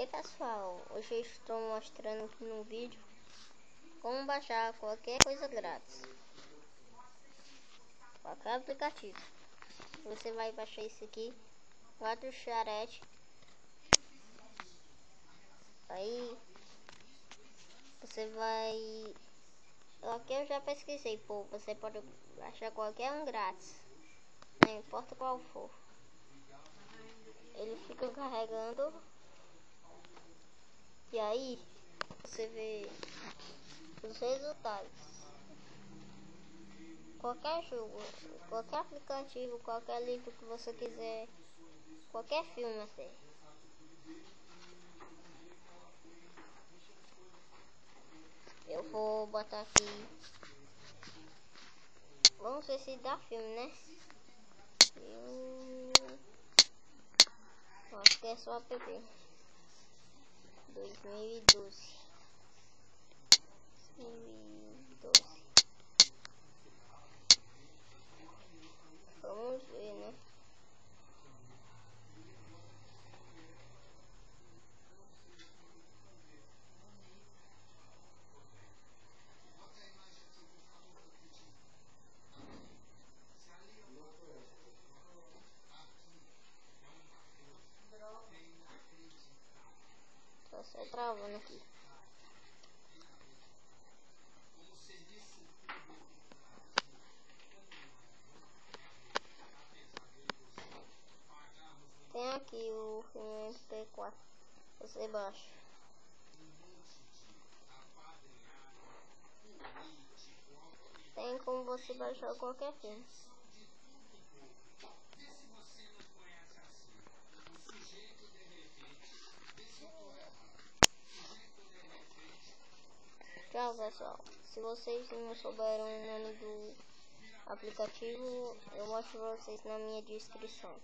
Oi pessoal, hoje eu estou mostrando aqui no vídeo como baixar qualquer coisa grátis, qualquer aplicativo. Você vai baixar isso aqui, Gato Charete. Aí você vai, aqui eu já pesquisei, pô, você pode baixar qualquer um grátis, não importa qual for. Ele fica carregando e aí você vê os resultados. Qualquer jogo, qualquer aplicativo, qualquer livro que você quiser, qualquer filme até. Eu vou botar aqui. Vamos ver se dá filme, né? Acho que é só app. 2012. Vamos ver, né? Tá só travando aqui. Tem aqui o filme MP4. Você baixa. Tem como você baixar qualquer filme. Tchau pessoal. Se vocês não souberam o nome do aplicativo, eu mostro pra vocês na minha descrição.